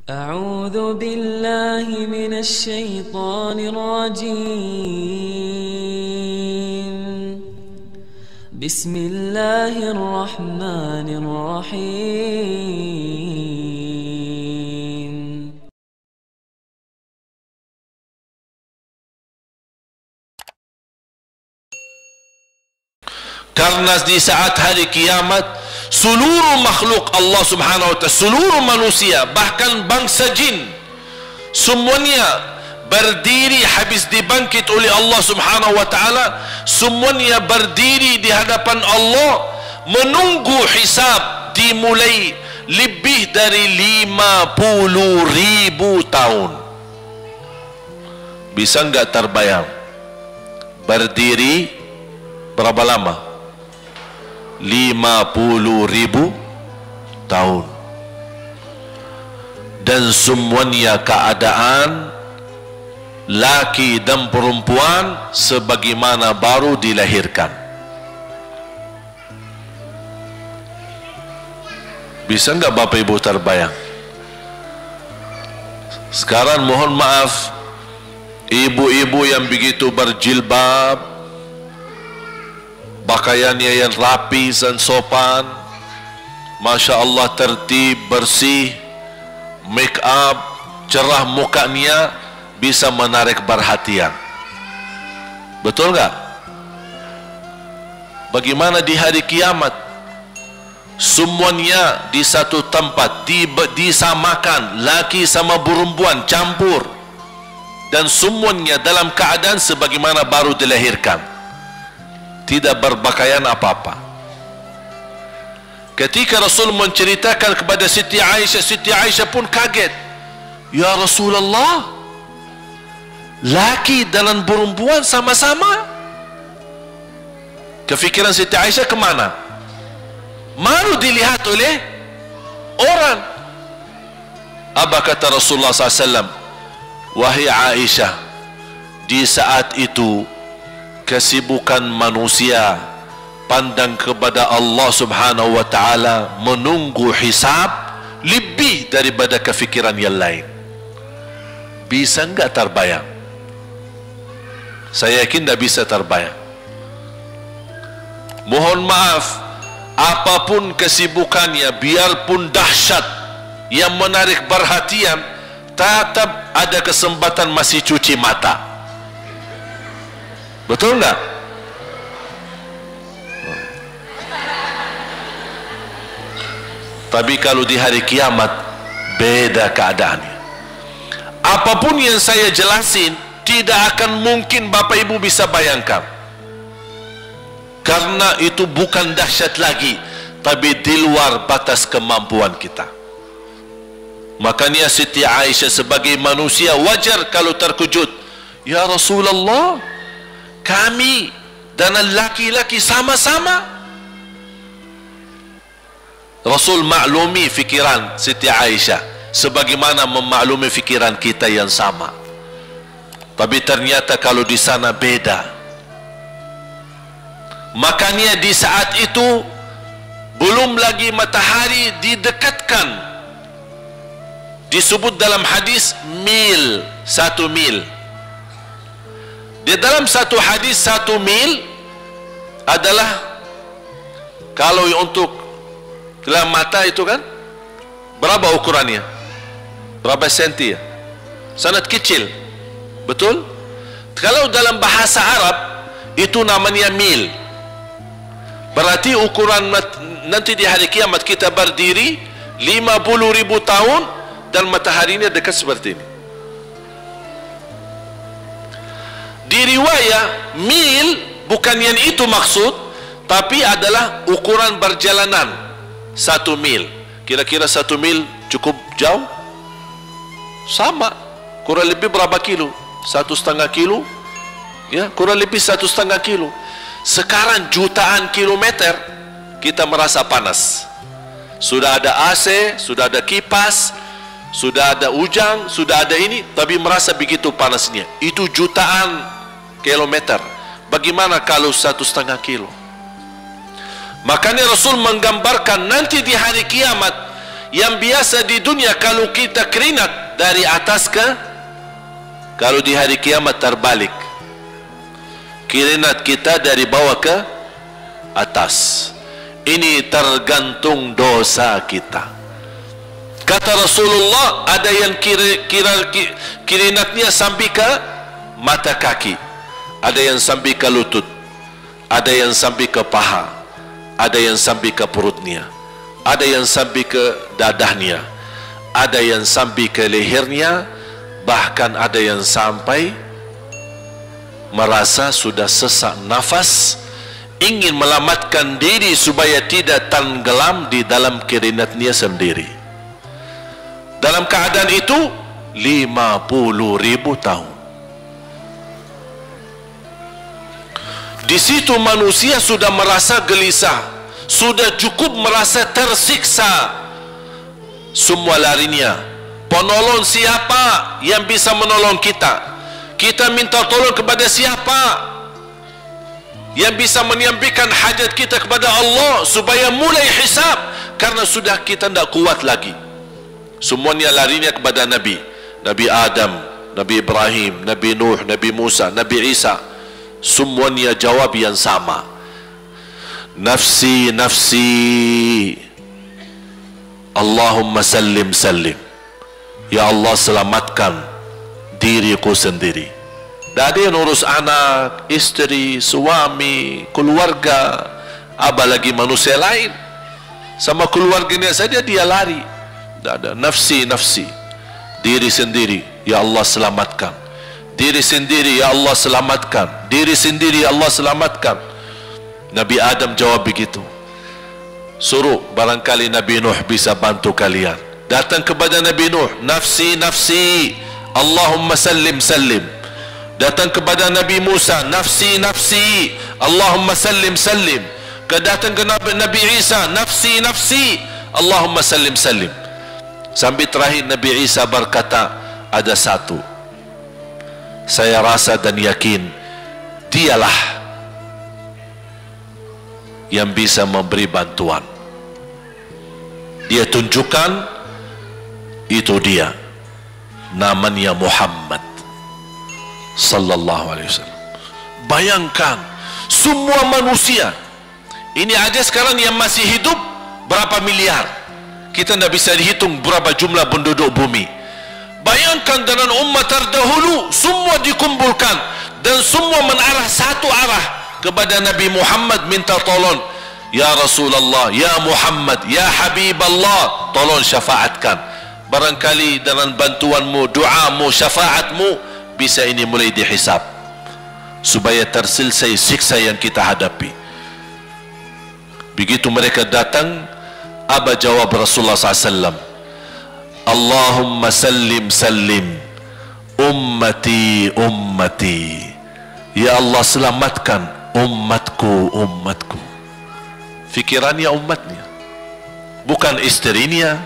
أعوذ بالله من الشيطان الرجيم بسم الله الرحمن الرحيم Karena di saat hari kiamat seluruh makhluk Allah subhanahu wa ta'ala, seluruh manusia, bahkan bangsa jin, semuanya berdiri habis dibangkit oleh Allah subhanahu wa ta'ala. Semuanya berdiri di hadapan Allah menunggu hisab dimulai lebih dari 50.000 tahun. Bisa enggak terbayang berdiri berapa lama? 50.000 tahun. Dan semuanya keadaan laki dan perempuan sebagaimana baru dilahirkan. Bisa enggak Bapak Ibu terbayang? Sekarang mohon maaf, ibu-ibu yang begitu berjilbab, pakaiannya yang rapi dan sopan, Masya Allah, tertib, bersih, make up, cerah mukanya, bisa menarik perhatian. Betul nggak? Bagaimana di hari kiamat? Semuanya di satu tempat, disamakan, laki sama perempuan campur, dan semuanya dalam keadaan sebagaimana baru dilahirkan, tidak berpakaian apa-apa. Ketika Rasul menceritakan kepada Siti Aisyah pun kaget. Ya Rasulullah, laki dan perempuan sama-sama. Kefikiran Siti Aisyah kemana? Malu dilihat oleh orang. Apa kata Rasulullah SAW? Wahai Aisyah, di saat itu kesibukan manusia pandang kepada Allah subhanahu wa ta'ala, menunggu hisab lebih daripada kefikiran yang lain. Bisa enggak terbayang? Saya yakin tidak bisa terbayang. Mohon maaf, apapun kesibukannya, biarpun dahsyat yang menarik perhatian, tetap ada kesempatan masih cuci mata. Betul enggak? Tapi kalau di hari kiamat beda keadaannya. Apapun yang saya jelasin tidak akan mungkin Bapak Ibu bisa bayangkan, karena itu bukan dahsyat lagi, tapi di luar batas kemampuan kita. Makanya Siti Aisyah sebagai manusia wajar kalau terkejut. Ya Rasulullah, kami dan laki-laki sama-sama. Rasul maklumi fikiran Siti Aisyah sebagaimana memaklumi fikiran kita yang sama. Tapi ternyata kalau di sana beda. Makanya di saat itu belum lagi matahari didekatkan. Disebut dalam hadis mil, 1 mil. Di dalam satu hadis 1 mil adalah, kalau untuk dalam mata itu kan berapa ukurannya? Berapa senti ya? Sangat kecil. Betul? Kalau dalam bahasa Arab itu namanya mil. Berarti ukuran nanti di hari kiamat kita berdiri 50.000 tahun dan mataharinya dekat seperti ini. Di riwayat mil bukan yang itu maksud, tapi adalah ukuran perjalanan 1 mil. Kira-kira 1 mil cukup jauh? Sama, kurang lebih berapa kilo? 1,5 kilo? Ya, kurang lebih 1,5 kilo. Sekarang jutaan kilometer kita merasa panas. Sudah ada AC, sudah ada kipas, sudah ada ujang, sudah ada ini, tapi merasa begitu panasnya. Itu jutaan kilometer. Bagaimana kalau 1,5 kilo? Makanya Rasul menggambarkan nanti di hari kiamat yang biasa di dunia kalau kita keringat dari atas ke, kalau di hari kiamat terbalik, keringat kita dari bawah ke atas. Ini tergantung dosa kita. Kata Rasulullah, ada yang keringatnya sampai ke mata kaki, ada yang sampai ke lutut, ada yang sampai ke paha, ada yang sampai ke perutnya, ada yang sampai ke dadahnya, ada yang sampai ke lehernya, bahkan ada yang sampai merasa sudah sesak nafas, ingin melamatkan diri supaya tidak tenggelam di dalam keringatnya sendiri. Dalam keadaan itu 50.000 tahun. Di situ manusia sudah merasa gelisah, sudah cukup merasa tersiksa. Semua larinya, penolong siapa yang bisa menolong kita? Kita minta tolong kepada siapa yang bisa menyampaikan hajat kita kepada Allah supaya mulai hisab? Karena sudah kita tidak kuat lagi. Semuanya larinya kepada Nabi, Nabi Adam, Nabi Ibrahim, Nabi Nuh, Nabi Musa, Nabi Isa. Semuanya jawab yang sama, nafsi, nafsi, Allahumma sallim, sallim. Ya Allah, selamatkan diriku sendiri. Tak ada yang urus anak, istri, suami, keluarga, apalagi manusia lain. Sama keluarganya saja dia lari. Tak ada. Nafsi, nafsi, diri sendiri, ya Allah selamatkan. Diri sendiri, ya Allah selamatkan. Diri sendiri, ya Allah selamatkan. Nabi Adam jawab begitu. Suruh, barangkali Nabi Nuh bisa bantu kalian. Datang kepada Nabi Nuh, nafsi, nafsi, Allahumma sallim, sallim. Datang kepada Nabi Musa, nafsi, nafsi, Allahumma sallim, sallim. Datang ke Nabi Isa, nafsi, nafsi, Allahumma sallim, sallim. Sampai terakhir Nabi Isa berkata, ada satu, saya rasa dan yakin dialah yang bisa memberi bantuan. Dia tunjukkan, itu dia, namanya Muhammad sallallahu alaihi wasallam. Bayangkan semua manusia ini aja sekarang yang masih hidup berapa miliar, kita tidak bisa dihitung berapa jumlah penduduk bumi. Bayangkan dengan umat terdahulu semua dikumpulkan dan semua menarah satu arah kepada Nabi Muhammad, minta tolong, ya Rasulullah, ya Muhammad, ya Habib Allah, tolong syafaatkan. Barangkali dengan bantuanmu, doamu, syafaatmu, bisa ini mulai dihisab supaya terselesai siksa yang kita hadapi. Begitu mereka datang, apa jawab Rasulullah SAW? Allahumma sallim, sallim, ummati, ummati. Ya Allah, selamatkan umatku, umatku. Fikirannya umatnya, bukan istrinya,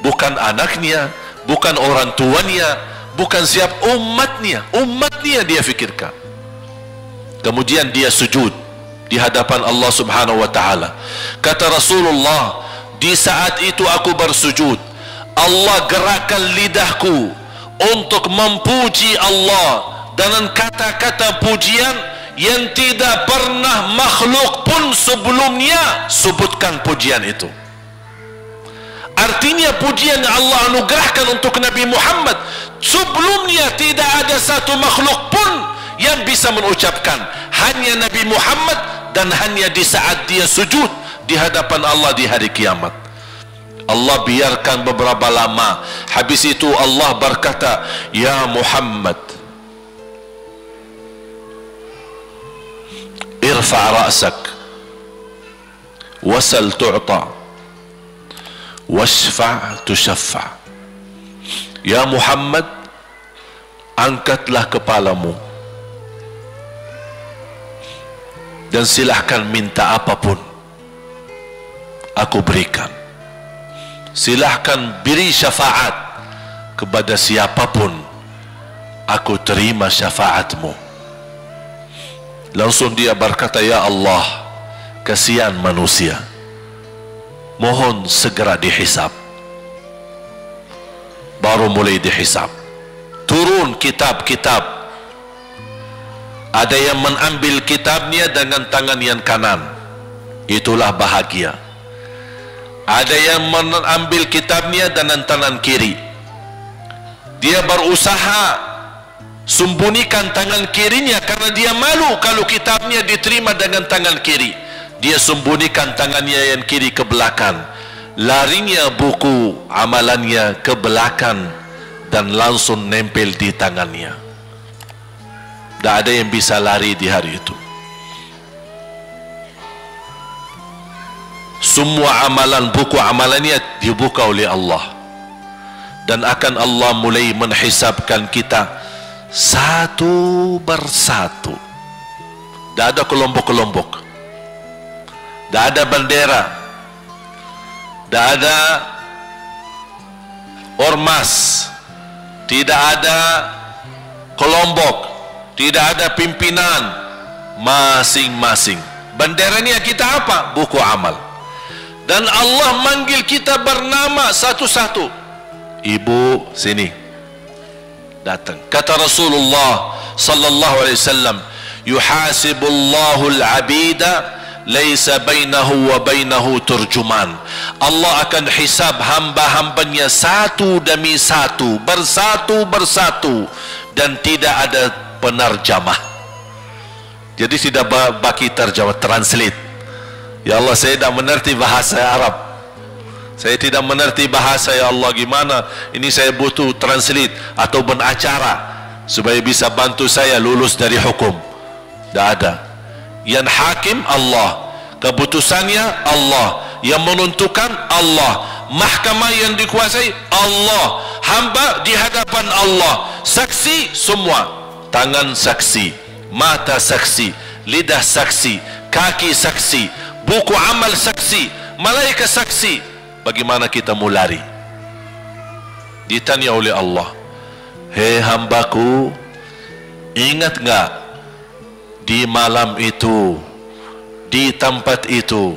bukan anaknya, bukan orang tuanya, bukan siap, umatnya. Umatnya dia fikirkan. Kemudian dia sujud di hadapan Allah Subhanahu wa ta'ala. Kata Rasulullah, di saat itu aku bersujud, Allah gerakkan lidahku untuk memuji Allah dengan kata-kata pujian yang tidak pernah makhluk pun sebelumnya sebutkan pujian itu. Artinya pujian yang Allah anugerahkan untuk Nabi Muhammad sebelumnya tidak ada satu makhluk pun yang bisa mengucapkan, hanya Nabi Muhammad, dan hanya di saat dia sujud di hadapan Allah di hari kiamat. Allah biarkan beberapa lama, habis itu Allah berkata, ya Muhammad, irfa' ra'sak wasal tu'ta washfa' tushaffa'. Ya Muhammad, angkatlah kepalamu dan silahkan minta apapun, aku berikan. Silahkan beri syafaat kepada siapapun, aku terima syafaatmu. Langsung dia berkata, ya Allah, kasihan manusia, mohon segera dihisab. baru mulai dihisab. Turun kitab-kitab. Ada yang mengambil kitabnya dengan tangan yang kanan, itulah bahagia. Ada yang mengambil kitabnya dengan tangan kiri, dia berusaha sembunyikan tangan kirinya karena dia malu kalau kitabnya diterima dengan tangan kiri. Dia sembunyikan tangannya yang kiri ke belakang, larinya buku amalannya ke belakang dan langsung nempel di tangannya. Tak ada yang bisa lari di hari itu. Semua amalan, buku amalannya dibuka oleh Allah, dan akan Allah mulai menghisabkan kita satu persatu. Tak ada kelompok-kelompok, tak ada bendera, tak ada ormas, tidak ada kelompok, tidak ada pimpinan. Masing-masing benderanya kita apa? Buku amal. Dan Allah manggil kita bernama satu-satu. Ibu, sini, datang. Kata Rasulullah sallallahu alaihi wasallam, yuhasibullahu al-abida laisa bainahu wa bainahu turjuman. Allah akan hisab hamba-hambanya satu demi satu, bersatu-bersatu, dan tidak ada penerjemah. Jadi tidak bagi terjemah, translate. Ya Allah, saya tidak mengerti bahasa Arab, saya tidak mengerti bahasa, ya Allah, gimana ini, saya butuh translate atau acara supaya bisa bantu saya lulus dari hukum. Tidak ada. Yang hakim Allah, keputusannya Allah, yang menentukan Allah, mahkamah yang dikuasai Allah, hamba di hadapan Allah, saksi semua, tangan saksi, mata saksi, lidah saksi, kaki saksi, buku amal saksi, malaikat saksi. Bagaimana kita mau lari? Ditanya oleh Allah, hei hambaku, ingat enggak di malam itu, di tempat itu,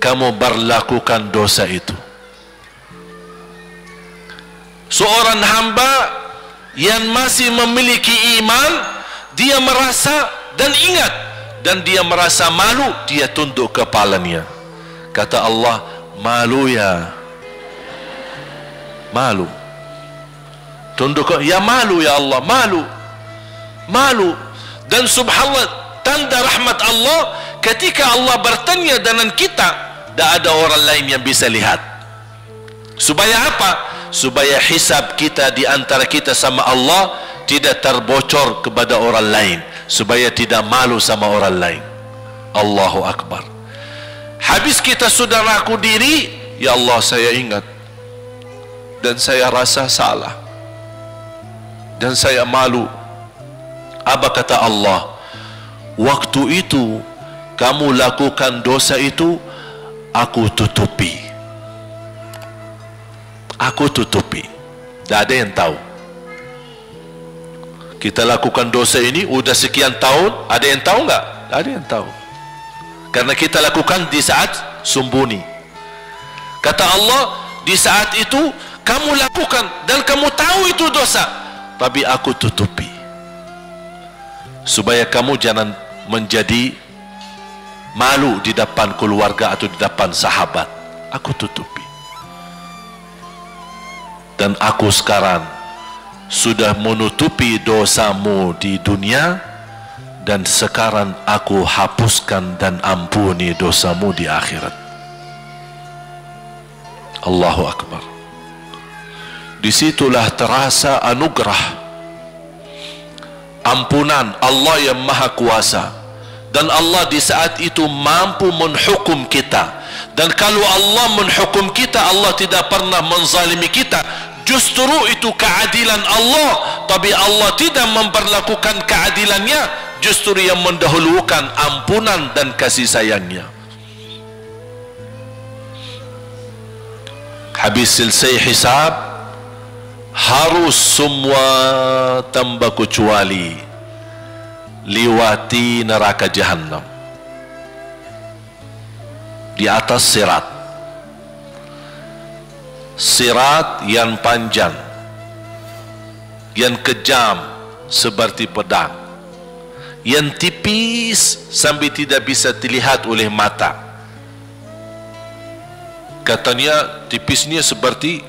kamu berlakukan dosa itu? Seorang hamba yang masih memiliki iman, dia merasa dan ingat, dan dia merasa malu, dia tunduk kepalanya. Kata Allah, malu ya, malu. Tunduk, ya malu ya Allah, malu, malu. Dan subhanallah, tanda rahmat Allah, ketika Allah bertanya dengan kita, tak ada orang lain yang bisa lihat. Supaya apa? Supaya hisab kita di antara kita sama Allah tidak terbocor kepada orang lain, supaya tidak malu sama orang lain. Allahu Akbar. Habis kita sudah raku diri, ya Allah, saya ingat dan saya rasa salah dan saya malu. Apa kata Allah? Waktu itu kamu lakukan dosa itu, aku tutupi, aku tutupi. Tak ada yang tahu. Kita lakukan dosa ini udah sekian tahun, ada yang tahu enggak? Tak ada yang tahu. Karena kita lakukan di saat sembunyi. Kata Allah, di saat itu kamu lakukan dan kamu tahu itu dosa, tapi aku tutupi supaya kamu jangan menjadi malu di depan keluarga atau di depan sahabat. Aku tutupi. Dan aku sekarang sudah menutupi dosamu di dunia, dan sekarang aku hapuskan dan ampuni dosamu di akhirat. Allahu Akbar. Disitulah terasa anugerah, ampunan Allah yang maha kuasa. Dan Allah di saat itu mampu menghukum kita. Dan kalau Allah menghukum kita, Allah tidak pernah menzalimi kita. Justru itu keadilan Allah, tapi Allah tidak memperlakukan keadilannya, justru yang mendahulukan ampunan dan kasih sayangnya. Habis selesai hisab, harus semua tanpa kecuali liwati neraka Jahannam di atas sirat. sirat yang panjang, yang kejam seperti pedang, yang tipis sampai tidak bisa dilihat oleh mata. Katanya tipisnya seperti,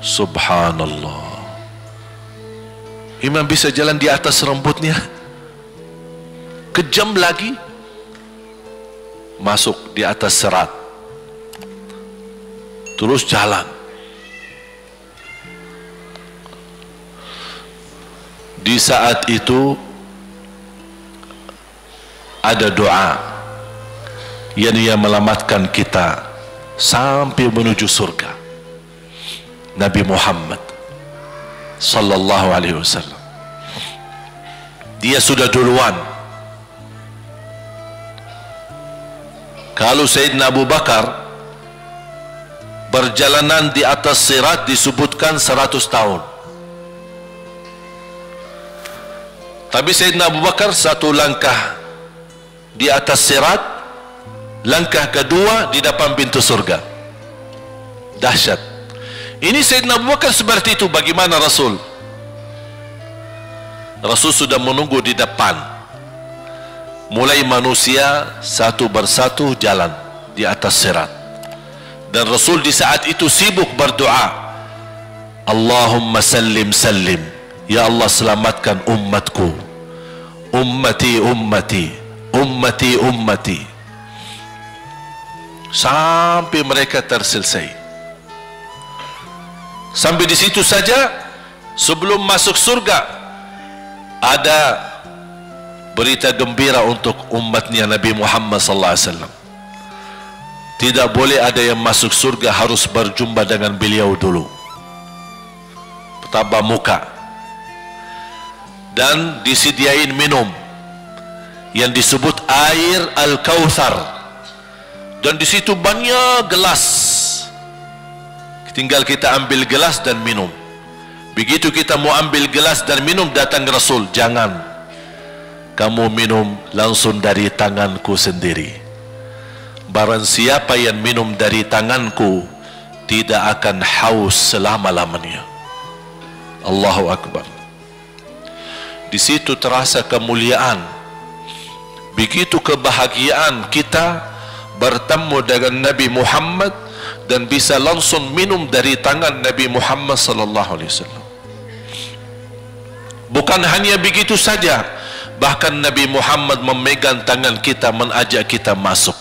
subhanallah, imam bisa jalan di atas rambutnya. Kejam lagi, masuk di atas serat, terus jalan. Di saat itu ada doa yang ia melamatkan kita sampai menuju surga. Nabi Muhammad sallallahu alaihi wasallam, dia sudah duluan. Kalau Sayyidina Abu Bakar perjalanan di atas sirat disebutkan 100 tahun. Tapi Sayyidina Abu Bakar satu langkah di atas sirat, langkah kedua di depan pintu surga. Dahsyat. Ini Sayyidina Abu Bakar seperti itu. Bagaimana Rasul? Rasul sudah menunggu di depan. Mulai manusia satu persatu jalan di atas sirat, dan Rasul di saat itu sibuk berdoa, Allahumma sallim sallim, ya Allah selamatkan umatku, ummati ummati ummati ummati, sampai mereka terselesai. Sampai di situ saja. Sebelum masuk surga ada berita gembira untuk umatnya Nabi Muhammad sallallahu alaihi wasallam. Tidak boleh ada yang masuk surga, harus berjumpa dengan beliau dulu, tatap muka, dan disediain minum yang disebut air Al-Kautsar, dan di situ banyak gelas. Tinggal kita ambil gelas dan minum. Begitu kita mau ambil gelas dan minum, datang Rasul, jangan kamu minum langsung dari tanganku sendiri. Barang siapa yang minum dari tanganku tidak akan haus selama-lamanya. Allahu Akbar. Di situ terasa kemuliaan. Begitu kebahagiaan kita bertemu dengan Nabi Muhammad dan bisa langsung minum dari tangan Nabi Muhammad sallallahu alaihi wasallam. Bukan hanya begitu saja, bahkan Nabi Muhammad memegang tangan kita, mengajak kita masuk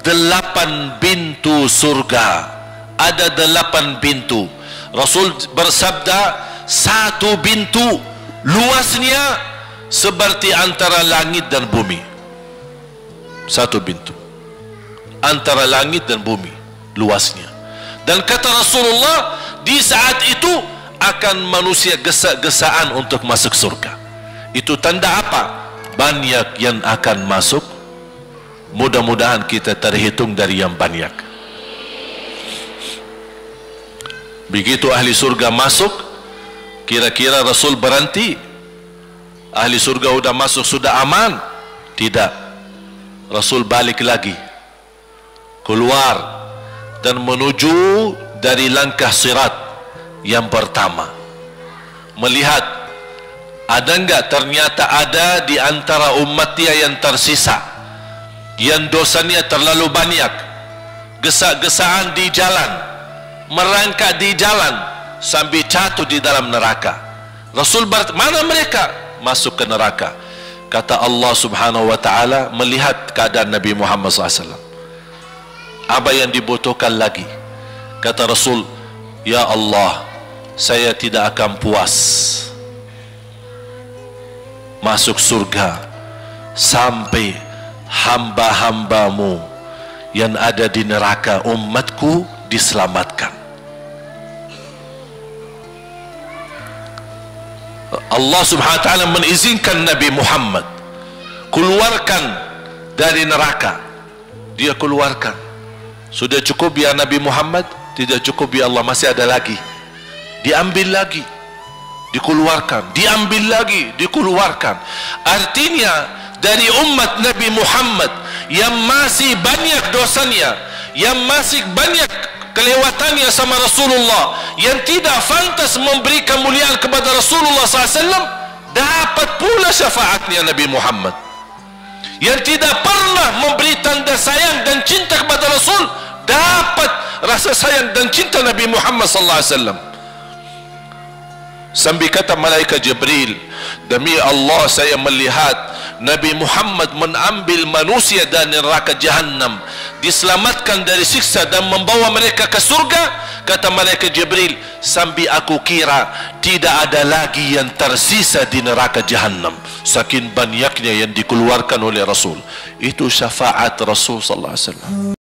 8 pintu surga. Ada 8 pintu. Rasul bersabda, satu pintu luasnya seperti antara langit dan bumi. Satu pintu antara langit dan bumi luasnya. Dan kata Rasulullah, di saat itu akan manusia gesa-gesaan untuk masuk surga. Itu tanda apa? Banyak yang akan masuk. Mudah-mudahan kita terhitung dari yang banyak. Begitu ahli surga masuk, kira-kira Rasul berhenti? Ahli surga sudah masuk, sudah aman? Tidak. Rasul balik lagi, keluar dan menuju dari langkah sirat yang pertama, melihat ada enggak ternyata ada di antara umatnya yang tersisa, yang dosanya terlalu banyak, gesa-gesaan di jalan, merangkak di jalan sampai jatuh di dalam neraka. Rasul mana mereka? Masuk ke neraka. Kata Allah subhanahu wa ta'ala, melihat keadaan Nabi Muhammad SAW, apa yang dibutuhkan lagi? Kata Rasul, ya Allah, saya tidak akan puas masuk surga sampai hamba-hambamu yang ada di neraka, umatku, diselamatkan. Allah subhanahu wa ta'ala mengizinkan Nabi Muhammad keluarkan dari neraka. Dia keluarkan. Sudah cukup ya Nabi Muhammad? Tidak cukup ya Allah, masih ada lagi. Diambil lagi, dikeluarkan, diambil lagi, dikeluarkan. Artinya dari umat Nabi Muhammad yang masih banyak dosanya, yang masih banyak kelewatannya sama Rasulullah, yang tidak fantas memberi kemuliaan kepada Rasulullah SAW, dapat pula syafaatnya Nabi Muhammad. Yang tidak pernah memberi tanda sayang dan cinta kepada Rasul, dapat rasa sayang dan cinta Nabi Muhammad SAW. Sambil kata malaikat Jibril, demi Allah saya melihat Nabi Muhammad mengambil manusia dari neraka Jahannam, diselamatkan dari siksa dan membawa mereka ke surga. Kata malaikat Jibril, sambil aku kira tidak ada lagi yang tersisa di neraka Jahannam, saking banyaknya yang dikeluarkan oleh Rasul. Itu syafaat Rasul sallallahu alaihi wasallam.